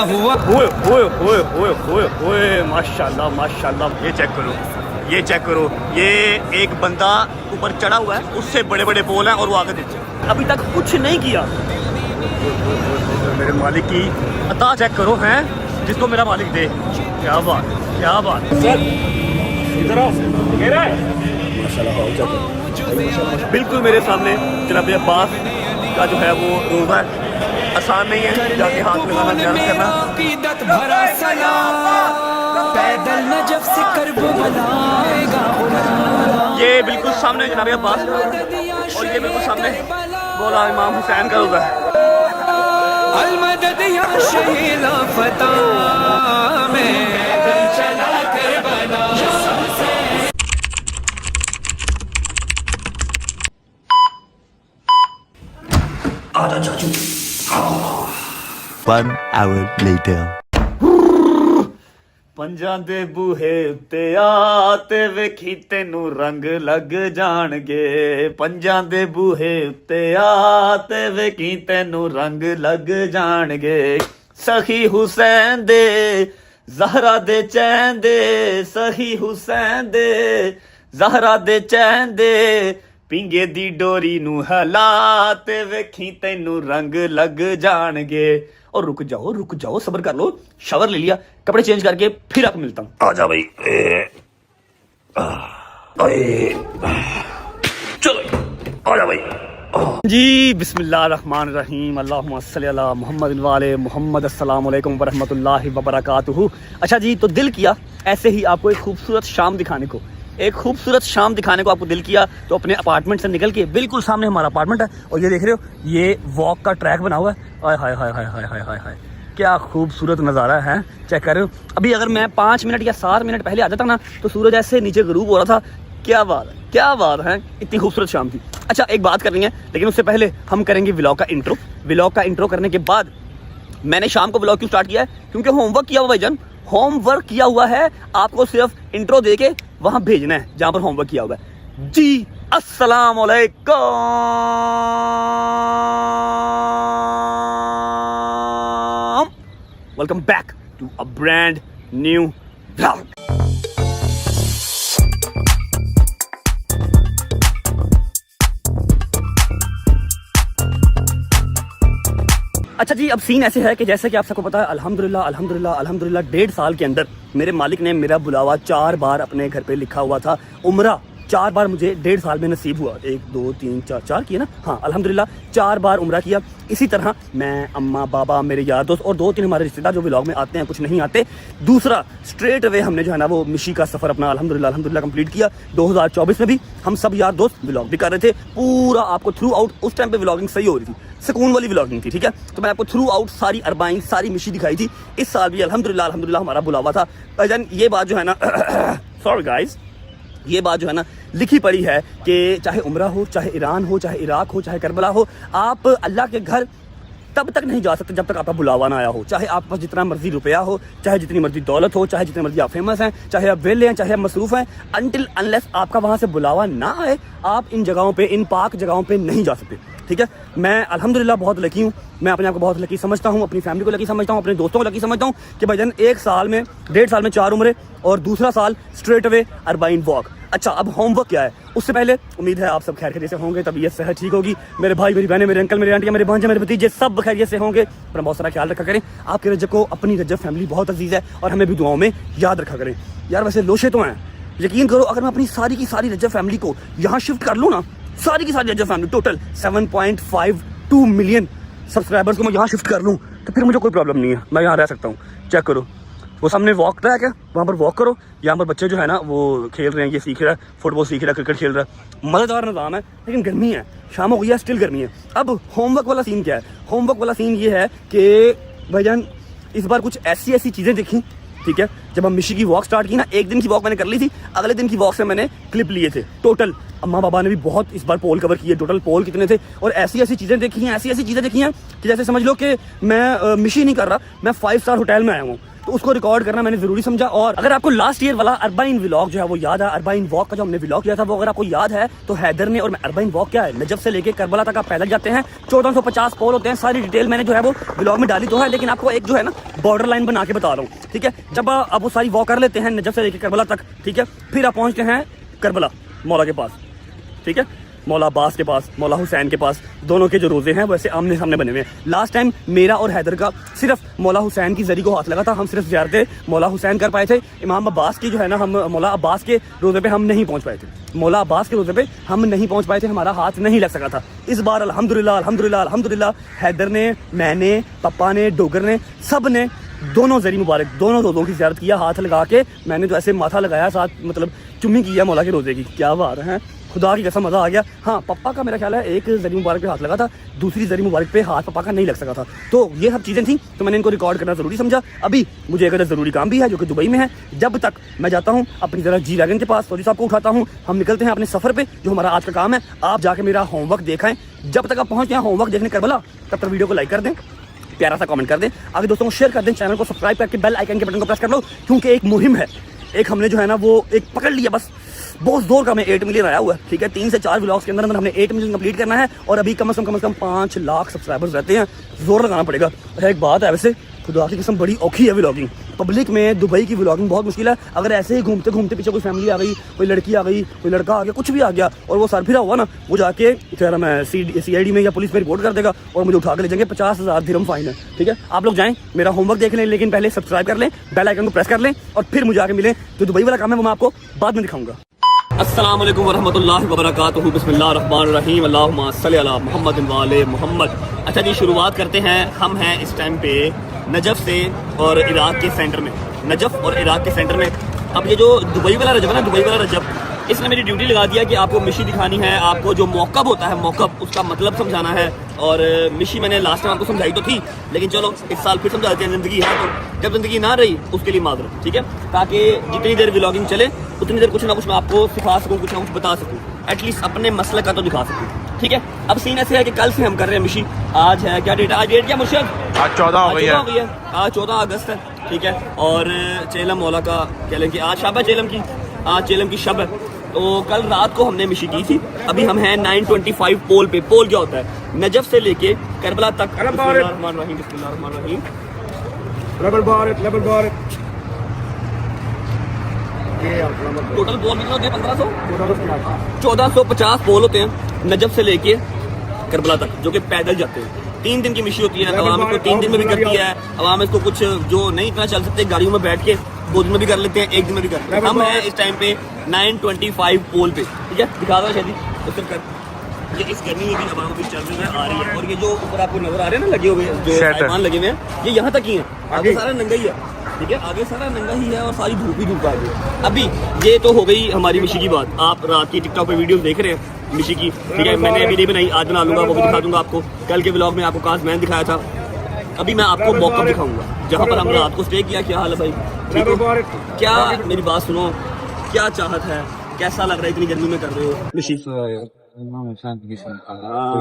ओए ओए ओए ओए ओए ओए माशाल्लाह माशाल्लाह। ये चेक करो ये एक बंदा ऊपर चढ़ा हुआ है, उससे बड़े बड़े पोल हैं और वो आगे देखिए अभी तक कुछ नहीं किया। मेरे मालिक की अता चेक करो हैं, जिसको मेरा मालिक दे। क्या बात क्या बात। इधर आओ माशाल्लाह। बिल्कुल मेरे सामने जनाब अब्बास का जो है वो रोज़ा है, आसान नहीं है, जाके हाथ लगाना ध्यान करना। ये बिल्कुल सामने जनाब अब्बास और ये बिल्कुल सामने मौला इमाम हुसैन का रोज़ा है। One hour later. ਪੰਜਾਂ ਦੇ ਬੂਹੇ ਉੱਤੇ ਆ ਤੇ ਵੇਖੀ ਤੈਨੂੰ ਰੰਗ ਲੱਗ ਜਾਣਗੇ। ਪੰਜਾਂ ਦੇ ਬੂਹੇ ਉੱਤੇ ਆ ਤੇ ਵੇਖੀ ਤੈਨੂੰ ਰੰਗ ਲੱਗ ਜਾਣਗੇ। ਸਹੀ ਹੁਸੈਨ ਦੇ ਜ਼ਹਰਾ ਦੇ ਚੈਨ ਦੇ, ਸਹੀ ਹੁਸੈਨ ਦੇ ਜ਼ਹਰਾ ਦੇ ਚੈਨ ਦੇ ਪਿੰਗੇ ਦੀ ਡੋਰੀ ਨੂੰ ਹਲਾ ਤੇ ਵੇਖੀ ਤੈਨੂੰ रंग लग जाणगे। और रुक जाओ सब्र कर लो, शावर ले लिया, कपड़े चेंज करके फिर आपको मिलता हूँ। आ जा भाई चलो आ जा भाई जी। बिस्मिल्लाह रहमान रहीम, अल्लाहुम्मा सल्ली अला मोहम्मद वाले मोहम्मद। अस्सलाम वालेकुम वरहमतुल्लाहि वबरकातुहू। अच्छा जी, तो दिल किया ऐसे ही आपको एक खूबसूरत शाम दिखाने को, एक खूबसूरत शाम दिखाने को आपको दिल किया, तो अपने अपार्टमेंट से निकल के बिल्कुल सामने हमारा अपार्टमेंट है और ये देख रहे हो ये वॉक का ट्रैक बना हुआ है। हाय हाय हाय हाय हाय हाय हाय हाय, क्या खूबसूरत नज़ारा है, चेक कर रहे हो। अभी अगर मैं 5 मिनट या 7 मिनट पहले आ जाता ना तो सूरज ऐसे नीचे गरूब हो रहा था। क्या बात है, इतनी खूबसूरत शाम थी। अच्छा एक बात करनी है, लेकिन उससे पहले हम करेंगे व्लॉग का इंट्रो। व्लॉग का इंट्रो करने के बाद मैंने शाम को व्लॉग क्यों स्टार्ट किया है, क्योंकि होमवर्क किया हुआ भाईजान, होमवर्क किया हुआ है। आपको सिर्फ इंट्रो देके वहां भेजना है जहां पर होमवर्क किया हुआ है जी। अस्सलाम वालेकुम, welcome back to a brand new vlog. अच्छा जी, अब सीन ऐसे है कि जैसे कि आप सबको पता है, अल्हम्दुलिल्लाह 1.5 साल के अंदर मेरे मालिक ने मेरा बुलावा 4 बार अपने घर पे लिखा हुआ था। उम्रा 4 बार मुझे 1.5 साल में नसीब हुआ। 1 2 3 4 किए ना, हाँ अल्हम्दुलिल्लाह 4 बार उम्रा किया। इसी तरह मैं, अम्मा, बाबा, मेरे यार दोस्त और 2-3 हमारे रिश्तेदार जो व्लॉग में आते हैं, कुछ नहीं आते। दूसरा स्ट्रेट अवे हमने जो है ना वो मिशी का सफ़र अपना अल्हम्दुलिल्लाह कंप्लीट किया। 2024 में भी हम सब यार दोस्त व्लॉग भी कर रहे थे। पूरा आपको थ्रू आउट उस टाइम पे व्लॉगिंग सही हो रही थी, सुकून वाली व्लॉगिंग थी, ठीक है। तो मैंने आपको थ्रू आउट सारी अरबाइन, सारी मिशी दिखाई थी। इस साल भी अल्हम्दुलिल्लाह हमारा बुलावा था। भाईजान ये बात जो है ना सॉरी गाइस, ये बात जो है ना लिखी पड़ी है कि चाहे उम्रा हो, चाहे ईरान हो, चाहे इराक हो, चाहे करबला हो, आप अल्लाह के घर तब तक नहीं जा सकते जब तक आपका बुलावा ना आया हो। चाहे आप पास जितना मर्जी रुपया हो, चाहे जितनी मर्जी दौलत हो, चाहे जितनी मर्जी आप फेमस हैं, चाहे आप वेले हैं, चाहे आप मसरूफ़ हैं, अनटिल अनलेस आपका वहाँ से बुलावा ना आए, आप इन जगहों पे, इन पाक जगहों पे नहीं जा सकते, ठीक है। मैं अल्हम्दुलिल्लाह बहुत लकी हूँ, मैं अपने आप को बहुत लकी समझता हूँ, अपनी फैमिली को लकी समझता हूँ, अपने दोस्तों को लकी समझता हूँ कि भाईजान 1 साल में, 1.5 साल में 4 उम्रें और दूसरा साल स्ट्रेट अवे अरबाइन वॉक। अच्छा अब होमवर्क क्या है, उससे पहले उम्मीद है आप सब खैर खैरियत से होंगे, तबीयत सेहत ठीक होगी। मेरे भाई, मेरी बहनें, मेरे अंकल, मेरे आंटियाँ, मेरे भांजे, मेरे भतीजे सब खैरियत से होंगे। अपना बहुत सारा ख्याल रखा करें। आपके रजब को, अपनी रजब फैमिली बहुत अजीज़ है और हमें भी दुआओं में याद रखा करें। यार वैसे लोशे तो हैं, यकीन करो अगर मैं अपनी सारी की सारी रजब फैमिली को यहाँ शिफ्ट कर लूँ ना, सारी की सारी रजब फैमिली टोटल 7.52 मिलियन सब्सक्राइबर्स को मैं यहाँ शिफ्ट कर लूँ तो फिर मुझे कोई प्रॉब्लम नहीं है, मैं यहाँ रह सकता हूँ। चेक करो वो सामने वॉक ट्रैक है, वहाँ पर वॉक करो। यहाँ पर बच्चे जो है ना वो खेल रहे हैं, ये सीख रहा है, फुटबॉल सीख रहा है, क्रिकेट खेल रहा है, मज़ेदार निज़ाम है। लेकिन गर्मी है, शाम हो गई है, स्टिल गर्मी है। अब होमवर्क वाला सीन क्या है, होमवर्क वाला सीन ये है कि भाईजान इस बार कुछ ऐसी चीज़ें देखी, ठीक है। जब हम मिशी की वॉक स्टार्ट की ना, एक दिन की वॉक मैंने कर ली थी, अगले दिन की वॉक से मैंने क्लिप लिए थे। टोटल अम्मा बाबा ने भी बहुत इस बार पोल कवर किए, टोटल पोल कितने थे, और ऐसी चीज़ें देखी हैं, ऐसी चीज़ें देखी हैं कि जैसे समझ लो कि मैं मिशी नहीं कर रहा, मैं 5 स्टार होटल में आया हूँ। तो उसको रिकॉर्ड करना मैंने जरूरी समझा। और अगर आपको लास्ट ईयर वाला अरबाइन व्लॉग जो है वो याद है, अरबाइन वॉक का जो हमने व्लॉग किया था, वो अगर आपको याद है तो हैदर ने और अरबाइन वॉक क्या है, नजफ से लेके करबला तक आप पैदल जाते हैं, 1450 पोल होते हैं, सारी डिटेल मैंने जो है वो व्लॉग में डाली तो है, लेकिन आपको एक जो है ना बॉर्डर लाइन बना के बता रहा हूँ, ठीक है। जब आप वो सारी वॉक कर लेते हैं नजफ से लेके करबला तक, ठीक है, फिर आप पहुंचते हैं करबला मौला के पास, ठीक है, मौला अब्बास के पास, मौला हुसैन के पास, दोनों के जो रोजे हैं वैसे आमने सामने बने हुए हैं। लास्ट टाइम मेरा और हैदर का सिर्फ मौला हुसैन की जरी को हाथ लगा था, हम सिर्फ ज़ियारत मौला हुसैन कर पाए थे। इमाम अब्बास की जो है ना, हम मौला अब्बास के रोजे पे हम नहीं पहुंच पाए थे, मौला अब्बास के रोजे पे हम नहीं पहुंच पाए थे, हमारा हाथ नहीं लग सका था। इस बार अल्हम्दुलिल्लाह अल्हम्दुलिल्लाह अल्हम्दुलिल्लाह हैदर ने, मैंने, पप्पा ने, डोगर ने, सब ने दोनों जरी मुबारक दोनों रोज़ों की ज़ियारत किया हाथ लगा के। मैंने तो ऐसे माथा लगाया, साथ मतलब चुम्मी किया मौला के रोज़े की, क्या बात है, खुदा की कसम मज़ा आ गया। हाँ, पप्पा का मेरा ख्याल है एक जरी मुबारक पे हाथ लगा था, दूसरी जरी मुबारक पे हाथ पप्पा का नहीं लग सका था। तो ये सब चीज़ें थी, तो मैंने इनको रिकॉर्ड करना ज़रूरी समझा। अभी मुझे एक ज़रूरी काम भी है जो कि दुबई में है। जब तक मैं जाता हूँ अपनी ज़रा जी वैगन के पास, फौजी साहब को उठाता हूँ, हम निकलते हैं अपने सफ़र पर, जो हमारा आज का काम है। आप जाके मेरा होमवर्क देखें, जब तक आप पहुँच गए होमवर्क देखने करबला, तब तक वीडियो को लाइक कर दें, प्यारा सा कमेंट कर दें, आगे दोस्तों को शेयर कर दें, चैनल को सब्सक्राइब करके बेल आइकन के बटन को प्रेस कर लो, क्योंकि एक मुहिम है, एक हमने जो है ना वो एक पकड़ लिया, बस बहुत जोर का हमें 8 मिलियन आया हुआ है, ठीक है। 3 से 4 व्लॉग्स के अंदर हमने 8 मिलियन कंप्लीट करना है, और अभी कम से कम 5 लाख सब्सक्राइबर्स रहते हैं, जोर लगाना पड़ेगा। अच्छा, एक बात है, वैसे खुदा की कसम बड़ी औखी है व्लॉगिंग, पब्लिक में दुबई की व्लॉगिंग बहुत मुश्किल है। अगर ऐसे ही घूमते घूमते पीछे कोई फैमिली आ गई, कोई लड़की आ गई, कोई लड़का आ गया, कुछ भी आ गया, और वो सर फिरा हुआ ना, वो जाके फिर मैं CID में या पुलिस में रिपोर्ट कर देगा और मुझे उठा के ले जाएंगे, 50,000 दिरहम फाइन है, ठीक है। आप लोग जाएं, मेरा होमवर्क देख लें, लेकिन पहले सब्सक्राइब कर लें, बेल आइकन को प्रेस कर लें, और फिर मुझे आके मिलें। जो दुबई वाला काम है वो मैं आपको बाद में दिखाऊंगा। अस्सलाम वालेकुम वरहमतुल्लाहि वबरकातुहू, बिस्मिल्लाहिर्रहमानिर्रहीम, अल्लाहुम्मा सल्लि अला मुहम्मद व आले मुहम्मद। अच्छा जी, शुरुआत करते हैं। हम हैं इस टाइम पे नजफ से और इराक के सेंटर में, नजफ और इराक के सेंटर में। अब ये जो दुबई वाला रजब है ना, दुबई वाला रजब, इसने मेरी ड्यूटी लगा दिया कि आपको मिशी दिखानी है, आपको जो मौकब होता है, मौकब उसका मतलब समझाना है। और मिशी मैंने लास्ट टाइम आपको समझाई तो थी, लेकिन चलो इस साल फिर समझा देते हैं, ज़िंदगी है तो। जब ज़िंदगी ना रही उसके लिए माजरत, ठीक है, ताकि जितनी देर व्लॉगिंग चले उतनी देर कुछ ना कुछ मैं आपको सिखा सकूँ, कुछ ना कुछ बता सकूँ, एटलीस्ट अपने मसले का तो दिखा सकूँ, ठीक है। अब सीन ऐसे है कि कल से हम कर रहे हैं मिशी। आज है क्या डेट है, आज डेट क्या मुर्शद, आज 14 हो गई है, आज 14 अगस्त है, ठीक है। और चेलम मौला का कह लें कि आज शब है चेलम की, आज चेलम की शब है। तो कल रात को हमने मिशी की थी। अभी हम हैं 925 पोल पे। पोल क्या होता है, नजफ से लेके करबला तक। टोटल पोल कितने होते हैं, 1450 पोल होते हैं नजफ से लेके करबला तक, जो कि पैदल जाते हैं। 3 दिन की मिशी होती है। अवाम इसको 3 दिन में भी करती है, अवाम इसको कुछ जो नहीं इतना चल सकते गाड़ियों में बैठ के 2 दिन में भी कर लेते हैं, 1 दिन में भी कर लेते हैं। हम हैं इस टाइम पे 925 पोल पे, ठीक है। दिखा दो शादी तो कर, ये इस गर्मी में भी अवाम की चल रही है, आ रही है। और ये जो ऊपर आपको नजर आ रहे हैं ना लगे हुए जो सामान लगे हुए हैं, ये यहाँ तक ही है, आगे सारा नंगा ही है, ठीक है, आगे सारा नंगा ही है और सारी धूप ही धूप आ गई। अभी ये तो हो गई हमारी मिशी की बात। आप रात की टिकटॉक पे वीडियोस देख रहे हैं मिशी की, ठीक है। मैंने अभी नहीं बनाई, आज बना लूंगा, वो भी दिखा दूंगा आपको। कल के व्लॉग में आपको काश मैंने दिखाया था। अभी मैं आपको मौका दिखाऊंगा जहाँ पर हम रात को स्टे किया। क्या हाल है भाई, ठीक है? क्या मेरी बात सुनो, क्या चाहत है, कैसा लग रहा है इतनी गर्मी में कर रहे हो मिशी?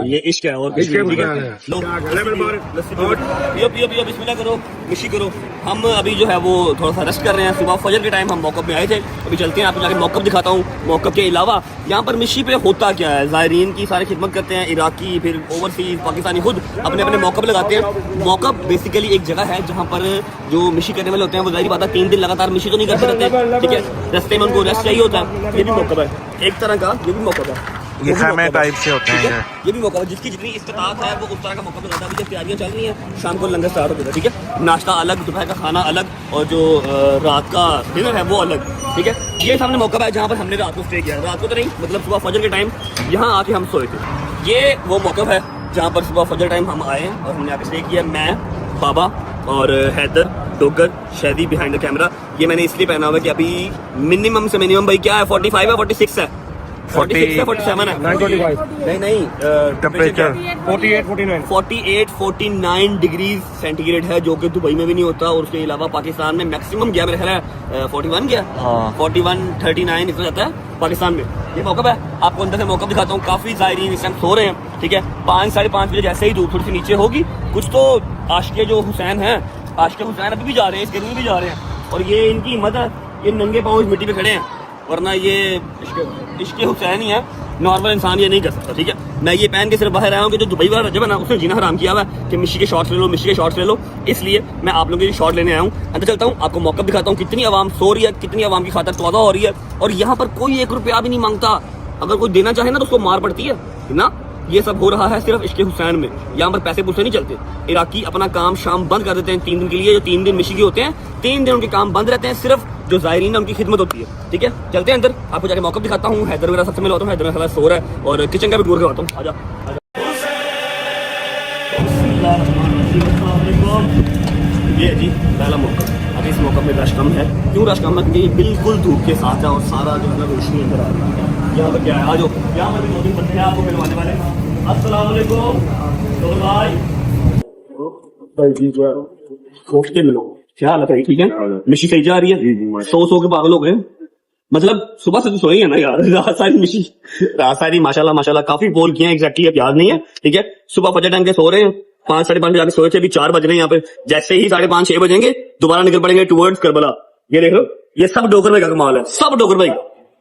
ये इश्क है और कुछ नहीं, ठीक है। लो पियो पियो पियो, बिस्मिल्लाह करो, मिशी करो। हम अभी जो है वो थोड़ा सा रेस्ट कर रहे हैं। सुबह फजर के टाइम हम मौकब में आए थे, अभी चलते हैं आपको जाके मौकब दिखाता हूँ। मौकब के अलावा यहाँ पर मिशी पे होता क्या है, ज़ायरीन की सारी खिदमत करते हैं, इराकी फिर ओवरसीज पाकिस्तानी खुद अपने अपने मौकब लगाते हैं। मौकब बेसिकली एक जगह है जहाँ पर जो मिशी करने वाले होते हैं वो ज़ाहिर बात है 3 दिन लगातार मिशी तो नहीं करते रहते, ठीक है। रस्ते में उनको रेस्ट चाहिए होता है। ये भी मौकब है एक तरह का, ये भी मौकब है, ये खामे टाइप से होते हैं। ये भी मौका है, जिसकी जितनी इस्तेताअत है वो उस तरह का मौका मिलता है। अभी जब तैयारियां चल रही हैं, शाम को लंगर स्टार्ट हो गया, ठीक है। नाश्ता अलग, दोपहर का खाना अलग, और जो रात का डिनर है वो अलग, ठीक है। ये सामने मौका है जहाँ पर हमने रात को स्टे किया। रात को तो नहीं, मतलब सुबह फजर के टाइम यहाँ आके हम सोए थे। ये वो मौका है जहाँ पर सुबह फजर टाइम हम आए और हमने आके स्टे किया। मैं, बाबा और Haider, Dogar, Shahdi behind the camera. ये मैंने इसलिए पहना हुआ है कि अभी मिनिमम से मिनिमम भाई क्या है, 45 है, 46 है, 46 है, 47 है, 925 नहीं टेम्परेचर 48-49 डिग्री सेंटीग्रेड है, जो कि दुबई में भी नहीं होता। और उसके अलावा पाकिस्तान में मैक्सिमम गया, मेरे ख्याल है 41 गया, 41-39 इतना जाता है पाकिस्तान में। ये मौका है, आपको अंदर से मौका दिखाता हूँ। काफी ज़ायरीन इस टाइम सो रहे हैं, ठीक है। 5-5:30 बजे जैसे ही धूप थोड़ी सी नीचे होगी, कुछ तो आशिक़े जो हुसैन हैं आशिक हुसैन अभी भी जा रहे हैं, इस गर्मी में भी जा रहे हैं, और ये इनकी हिम्मत है, ये नंगे पाँव इस मिट्टी पे खड़े हैं, वरना ये इश्क हुसैन ही है, नॉर्मल इंसान ये नहीं कर सकता। ठीक है, मैं ये पहन के सिर्फ बाहर आया हूँ कि जो दुबई वाला रजब है ना, उसने जीना हराम किया हुआ है कि मिशी के शॉर्ट्स ले लो, मिशी के शॉर्ट्स ले लो, इसलिए मैं आप लोगों के शॉर्ट लेने आया हूँ। अंदर चलता हूँ, आपको मौका दिखाता हूँ कितनी आवाम सो रही है, कितनी आवाम की खातर तवाज़ा हो रही है, और यहाँ पर कोई 1 रुपया भी नहीं मांगता। अगर कोई देना चाहे ना तो उसको मार पड़ती है ना। ये सब हो रहा है सिर्फ इश्क हुसैन में, यहाँ पर पैसे पूसे नहीं चलते। इराकी अपना काम शाम बंद कर देते हैं 3 दिन के लिए, जो 3 दिन मिशी के होते हैं, 3 दिन उनके काम बंद रहते हैं, सिर्फ जो ज़ायरीन है उनकी खिदमत होती है। ठीक है, चलते हैं अंदर, आपको जाके मौका दिखाता हूँ। हैदर वगैरह सबसे मिलवाता हूँ, हैदर मेरा सो रहा है, और किचन का भी टूर करवाता हूँ। आजा ये जी पहला मौका। अभी इस मौका में रश कम है, क्यों रश कम है? क्योंकि ये बिल्कुल धूप के साथ है और सारा जो है ना रोशनी अंदर आ रही है। यहाँ पर क्या है, आज यहाँ पर भी 2-3 बंदे हैं आपको मिलवाने वाले। अस्सलाम वालेकुम तो भाई जी, जो है सोच के मिलो, क्या हालत है? ठीक है, मिशी सही जा रही है? सो के पागल हो गए, मतलब सुबह से तो सोए हैं ना यार। रात सारी माशाल्लाह माशाल्लाह काफी बोल किए हैं, एग्जैक्टली अब याद नहीं है। ठीक है, सुबह फजर टाइम के सो रहे हैं, 5-5:30 बजे आके सोए थे, अभी 4 बज रहे हैं यहाँ पे। जैसे ही 5:30-6 बजेंगे दोबारा निकल पड़ेंगे टुवर्ड्स करबला। ये देख लो, ये सब डोगर भाई का कमाल है, सब डोगर भाई।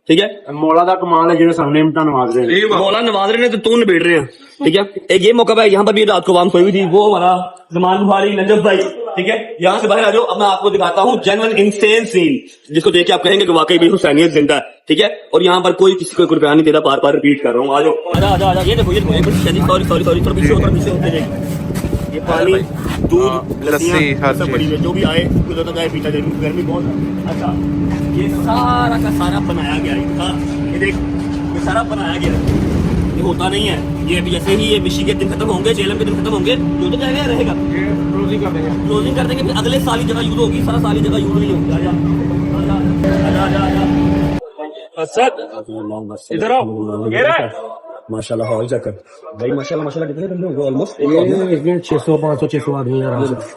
ठीक है, मौला का कमाल है जो सामने इम्तिहान नवाज रहे हैं, मौला नवाज रहे हैं तो तू निबेड़ रहे हैं। ठीक है, एक ये मौका है, यहाँ पर भी रात को आवाम सोई हुई थी, वो हमारा जमान बुखारी नजफ भाई। ठीक है, यहाँ से बाहर आ जाओ, अब मैं आपको दिखाता हूँ जेन्युइन इंस्टेंट सीन, जिसको देख के आप कहेंगे कि वाकई भी हुसैनियत जिंदा है। ठीक है, और यहाँ पर कोई किसी को रुपया नहीं देता, बार बार रिपीट कर रहा हूँ। आ जाओ, आजा आजा आजा, ये देखो ये सॉरी थोड़ा पीछे होते, ये पानी दूध लस्सी हर सब पड़ी है, जो भी आए गुजरता जाए पीता जाए, गर्मी बहुत है। अच्छा, ये सारा का सारा बनाया गया है, ये देख, ये सारा बनाया गया है, ये होता नहीं है। ये अभी जैसे ही ये मिशी के दिन खत्म होंगे, जेलम के दिन खत्म होंगे, जो तो जाएगा रहेगा, क्लोजिंग कर देंगे, फिर अगले साल ही जगह यूज होगी, सारा साल ही जगह यूज नहीं होगी। इधर आओ माशाल्लाह, हॉल जाकर भाई माशाल्लाह माशाल्लाह कितने बंदे होंगे? ऑलमोस्ट 600-500-600 आदमी है,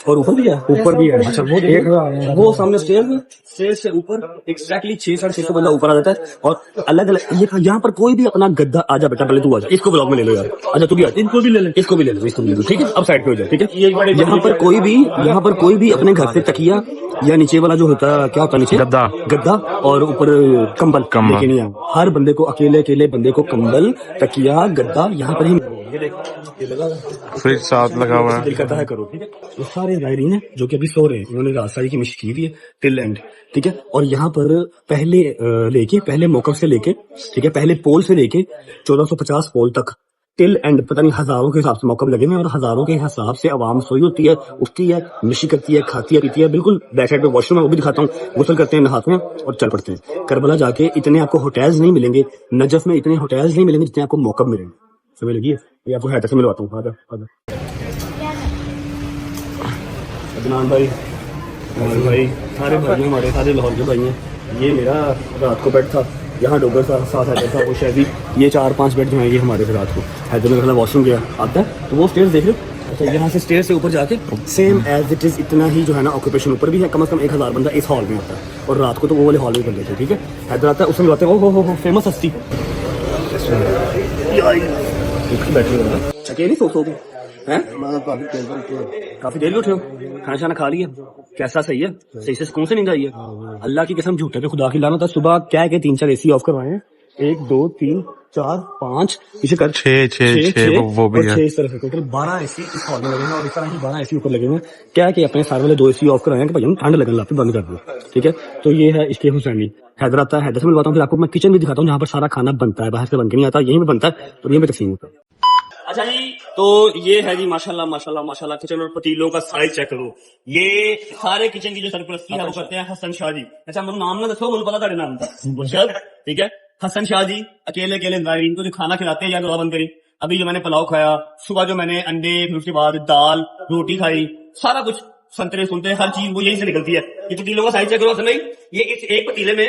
और ऊपर भी है, ऊपर भी है। अच्छा, वो 1000 वो सामने स्टेज से ऊपर एग्जैक्टली 600-650 बंदा ऊपर आ जाता है, और अलग अलग ये यहाँ पर कोई भी अपना गद्दा, आजा बेटा पहले तू आजा, इसको ब्लॉग में ले लो यार, अच्छा तू भी आ, इनको भी ले ले, इसको भी ले लो, इसको भी ले लो। ठीक है, अब साइड पे हो जाए। ठीक है, यहाँ पर कोई भी अपने घर से तकिया या नीचे वाला जो होता है, क्या होता है नीचे, गद्दा और ऊपर कंबल लेके नहीं आया। हर बंदे को अकेले बंदे को कंबल, तकिया, गद्दा यहाँ पर ही फ्रिज साथ लगा हुआ है, दिल करता है करो। ठीक है, ये सारे ज़ायरीन हैं जो कि अभी सो रहे हैं, उन्होंने रात सारी की मिश की हुई है टिल एंड। ठीक है, और यहाँ पर पहले मौकफ से लेके, ठीक है, पहले पोल से लेके 1450 पोल तक टिल एंड, पता नहीं हजारों के हिसाब से मौकफ लगे हुए हैं, और हजारों के हिसाब से आवाम सोई होती है, उठती है, मिशी करती है, खाती है, पीती है। बिल्कुल बैक साइड पे वॉशरूम है, वो भी दिखाता हूँ, गुस्ल करते हैं, नहाते हैं और चल पड़ते हैं। करबला जाके इतने आपको होटल्स नहीं मिलेंगे, नजफ में इतने होटल्स नहीं मिलेंगे जितने आपको मौकफ मिलेंगे। समझ लगी है? ये आपको हैदर से मिलवाता हूँ। अदनान भाई सारे भाई हमारे, सारे लाहौर के भाई हैं। ये मेरा रात को बेड था, यहाँ डोगर साथ हैदर था, वो शायद ये 4-5 बेड जो हैं ये हमारे थे रात को। हैदर में थोड़ा वॉशरूम गया आता है तो वो स्टेयर्स देख लो। अच्छा, यहाँ से स्टेयर से ऊपर जाके सेम एज इट इज इतना ही जो है ना ऑक्यूपेशन ऊपर भी है, कम से कम 1000 बंदा इस हॉल में आता है, और रात को तो वो वाले हॉल में बंदे थे। ठीक है, हैदर आता है, उसमें बताते हैं ओ फेमस हस्ती बैठी हो, अकेले सो गए हैं? काफी देर में उठे हो, खाना शाना खा लिया, कैसा सही है? सही से सुकून से नींद आई है? अल्लाह की कसम, झूठे पे खुदा की लानत है। सुबह क्या है कि 3-4 एसी ऑफ करवाए हैं, 1 2 3 4 5 पीछे कर 6 वो भी है, 6 इस तरफ से टोटल 12 एसी इस हॉल में लगे हैं, और इस तरह ही 12 एसी ऊपर लगे हुए हैं। क्या है कि अपने सारे वाले 2 एसी ऑफ करवाए हैं कि भाई हम ठंड लगने लगे, बंद कर दो। ठीक है, तो ये है इश्क हुसैनी। हैदर आता है, हैदर से मिलवाता हूँ, फिर आपको मैं किचन भी दिखाता हूँ जहाँ पर सारा खाना बनता है, बाहर से बन के नहीं आता, यहीं पे बनता है, तो यहीं पे तकसीम होता है। अच्छा जी, तो ये है जी माशाल्लाह माशाल्लाह माशाल्लाह किचन और पतीलों का साइज चेक करो। ये सारे किचन की जो सरपरस्ती है वो करते हैं हसन शाह जी। अच्छा, मेरा नाम ना दसो, मुझे पता तेरे नाम था। ठीक है, हसन शाह जी अकेले ज़ायरीन को जो खाना खिलाते हैं या दुआ बंद करी। अभी जो मैंने पुलाव खाया, सुबह जो मैंने अंडे, फिर उसके बाद दाल रोटी खाई, सारा कुछ संतरे सुनते हर चीज वो यही से निकलती है। ये पतीलों का साइज चेक करो। नहीं, ये इस एक पतीले में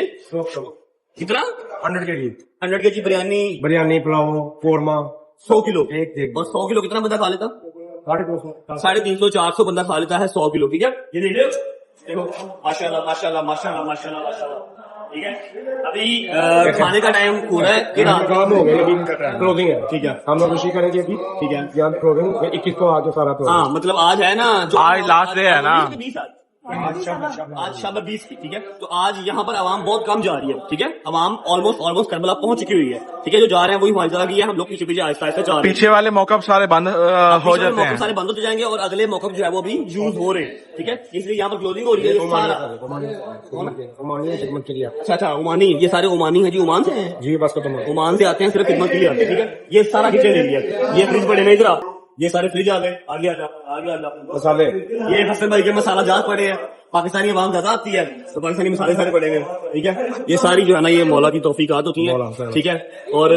कितना 100 के जी बिरयानी, पुलाव, कोरमा 100 किलो, और 100 किलो कितना बंदा खा लेता? 250 400 बंदा खा लेता है 100 किलो। ठीक है, ये देख लो, देखो माशाल्लाह माशाल्लाह माशाल्लाह माशाल्लाह माशाल्लाह, ठीक है। अभी खाने का टाइम हो रहा है कि रात काम हो गया अभी क्लोजिंग है। ठीक है, हम लोग खुशी करेंगे अभी। ठीक है, यहाँ क्लोजिंग 21 को आज सारा तो हाँ मतलब आज है ना जो आज लास्ट डे है ना। आज शाम 20 की। ठीक है, तो आज यहाँ पर आवाम बहुत कम जा रही है। ठीक है, आवाम ऑलमोस्ट करबला पहुंच चुकी हुई है। ठीक है, जो जा रहे हैं वही हमारी तरह की है, हम लोग पीछे आहिस्ता आहिस्ता जा रहे हैं। पीछे वाले मौका सारे बंद हो जाते हैं, सारे बंद होते जाएंगे और अगले मौका जो है वो अभी यूज हो रहे हैं। ठीक है, इसलिए यहाँ पर क्लोजिंग हो रही है। अच्छा, ओमानी, ये सारे ओमानी है जी, ओमान से हैं जी। बस खत्म, ओमान से आते हैं, सिर्फ खिदमत के लिए आते हैं। ठीक है, ये सारा किचन एरिया, ये फ्रिज पड़े हैं इधर, ये सारे फ्रिज आ गए, आगे आ मसाले। ये हसन भाई के मसाला जात पड़े हैं। पाकिस्तानी आवाम ज्यादा आती है तो पाकिस्तानी मसाले सारे पड़े हैं। ठीक है, ये सारी जो है ना ये मौला की तौफीकात होती हैं। ठीक है, और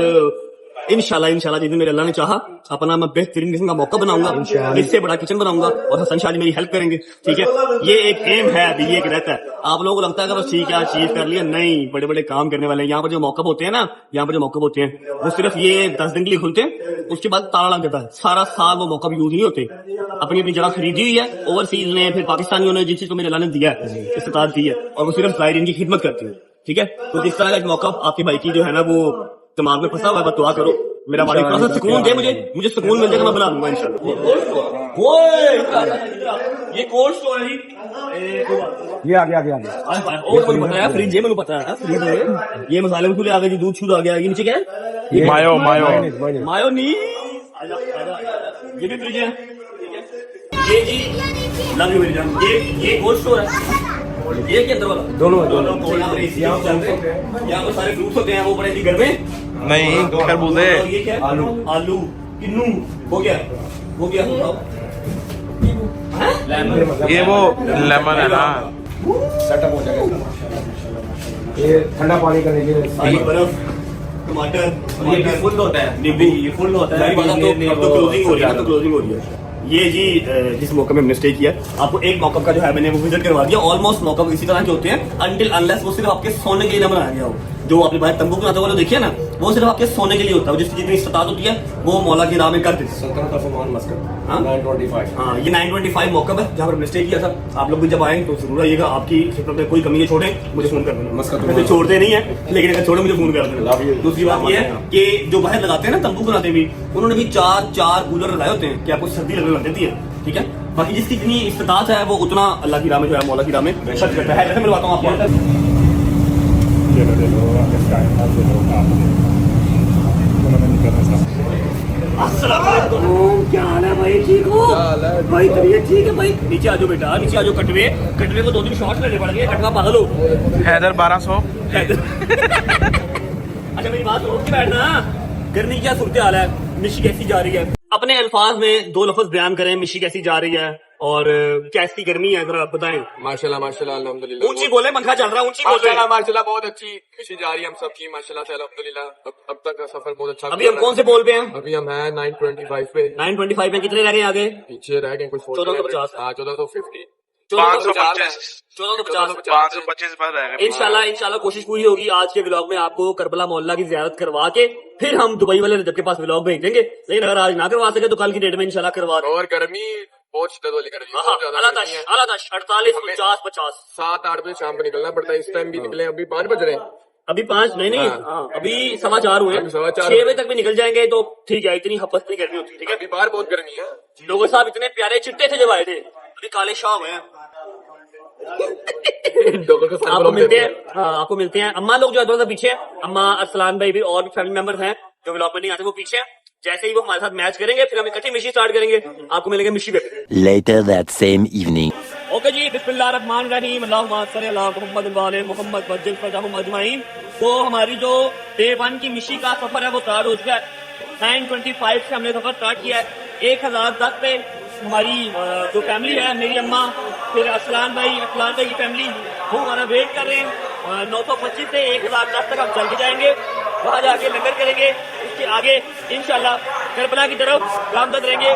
इंशाल्लाह जिस दिन मेरे अल्लाह ने चाहा अपना मैं बेहतरीन किस्म का मौका बनाऊंगा, इससे बड़ा किचन बनाऊंगा और हसन शाह जी मेरी हेल्प करेंगे। ठीक है, ये एक एम है अभी, ये एक रहता है। आप लोगों को लगता है कि बस ठीक है अचीव कर लिया, नहीं, बड़े बड़े काम करने वाले हैं। यहाँ पर जो मौका होते हैं ना, यहाँ पर जो मौका होते हैं वो सिर्फ ये 10 दिन के लिए खुलते हैं, उसके बाद ताला लग जाता है। सारा साल वो मौका यूज नहीं होते। अपनी अपनी जगह खरीदी हुई है ओवरसीज ने, फिर पाकिस्तानियों ने जिस चीज को मेरे अल्लाह ने दिया है, इस्तात दी है, और वो सिर्फ जायरीन की खिदमत करती है। ठीक है, तो जिस तरह का एक मौका आपके भाई की जो है ना वो दिमाग में फंसा हुआ है, दुआ करो मेरा भाई थोड़ा सा सुकून दे, मुझे सुकून मिल जाएगा, मैं बना दूंगा इंशाल्लाह। ये कोल्ड स्टोर है जी, ये आगे आगे आगे। और मुझे पता है फ्रिज है, मैंने पता है फ्रिज है। ये मसाले मसूले आ गए जी, दूध शूध आ गया। ये नीचे क्या है? मायो नहीं, ये भी फ्रिज है। ये जी लव यू मेरी जान, ये कोल्ड स्टोर है। ये के अंदर वाला दोनों यहाँ पर सारे फ्रूट्स होते हैं, वो पड़े जी घर में। नहीं, खरबूजे। ये क्या? आलू किन्नू हो गया। ये वो लेमन है ना, सेटअप हो जाएगा। ये ठंडा पानी करने के लिए बर्फ, टमाटर, ये फुल होता है, नींबू ये फुल होता है। अब तो क्लोजिंग हो रही है। ये जी जिस मौका में हमने स्टे किया, आपको एक मौका का जो है मैंने वो विजिट करवा दिया। ऑलमोस्ट मौका इसी तरह के होते हैं, अनटिल अनलेस वो सिर्फ आपके सोने के लिए ना बनाया गया हो। जो आपने बाहर तंबू बनाते वाले देखिए ना, वो सिर्फ आपके सोने के लिए होता है। जिसकी जितनी इस्तात होती है वो मौला की राह में कर देते हैं। 925 हाँ, ये 925 मौका है जहाँ पर हमने स्टे किया था। आप लोग भी जब आए तो जरूर आइएगा। आपकी खिदमत में कोई कमी है छोड़े मुझे फोन कर देना। वैसे छोड़ते नहीं है, लेकिन अगर छोड़े मुझे फोन कर देना। दूसरी बात ये है कि जो बाहर लगाते हैं ना तंबू बनाते भी, उन्होंने भी चार कूलर लगाए होते हैं कि आपको सर्दी लगने लग जाती है। ठीक है, बाकी जिसकी जितनी इस्तात है वो उतना अल्लाह की राह में जो है मौला की राह में खर्च करता है। जैसे मिलवाता हूँ आपको। क्या हाल है भाई? ठीक हो भाई? तबीयत ठीक है भाई? नीचे आ जाओ बेटा, नीचे आ जाओ। कटवे को 2 दिन शॉर्ट लेने पड़ गए, कटवा पागल हो। हैदर 1200। अच्छा मेरी बात सुनो, बैठना। गर्मी क्या सूरत हाल है? मिशी कैसी जा रही है? अपने अल्फाज में 2 लफ्ज बयान करें, मिशी कैसी जा रही है और कैसी गर्मी है, जरा बताएं। माशाल्लाह माशाल्लाह अल्हम्दुलिल्लाह। ऊंची बोले, पंखा चल रहा है, ऊंची बोले। माशाल्लाह बहुत अच्छी खुशी जा रही है हम सबकी माशाल्लाह से अल्हम्दुलिल्लाह। अब तक का सफर बहुत अच्छा। अभी हम कौन से बोल पे हैं? अभी हम हैं 925 पे। 925 पे कितने रह गए आगे? पीछे रह गए कुछ 1450। हाँ 1450। 1450 इंशाल्लाह कोशिश पूरी होगी आज के व्लॉग में आपको करबला मोहल्ला की जियारत करवा के फिर हम दुबई वाले रजब के पास व्लॉग भेज देंगे। लेकिन अगर आज ना करवा सके तो कल की डेट में इंशाल्लाह करवा देंगे। और गर्मी बहुत शिद्दत वाली गर्मी, 48 49 50 7-8 बजे शाम को निकलना पड़ता है। इस टाइम भी निकले, अभी 5 बज रहे हैं। अभी 5 नहीं अभी 4:15 हुए। 6 बजे तक भी निकल जाएंगे तो ठीक है, इतनी हपस नहीं गर्मी होती। ठीक है, अभी बाहर बहुत गर्मी है। लोगों साहब इतने प्यारे चिट्टे थे जब आए थे, अभी काले शाह हुए हैं। आपको मिलते हैं अम्मा लोग जो है थोड़ा सा पीछे है। अम्मा, अरसलान भाई भी और भी फैमिली मेंबर्स हैं जो व्लॉग में नहीं आते, वो पीछे हैं। जैसे ही वो हमारे साथ मैच करेंगे फिर हम इकट्ठी मिशी स्टार्ट करेंगे, आपको मिलेंगे मिशी पे। Later that same evening. Okay जी, बिस्मिल्लाहिर्रहमानिर्रहीम, अल्लाहुम्मा सल्ली अला मुहम्मद व आले मुहम्मद वज्जिल फरजाहुम अजमाइन। तो हमारी जो डे 1 की मिशी का सफर है वो स्टार्ट हो चुका है। 925 से हमने सफर स्टार्ट किया है। 1010 पे हमारी जो फैमिली है, मेरी अम्मा, फिर अरसलान भाई की फैमिली, वो हमारा वेट कर रहे हैं। 925 से 1010 तक हम चल के जाएंगे, वहाँ जाके लंगर करेंगे। उसके आगे इंशाल्लाह करबला की तरफ गामजद रहेंगे।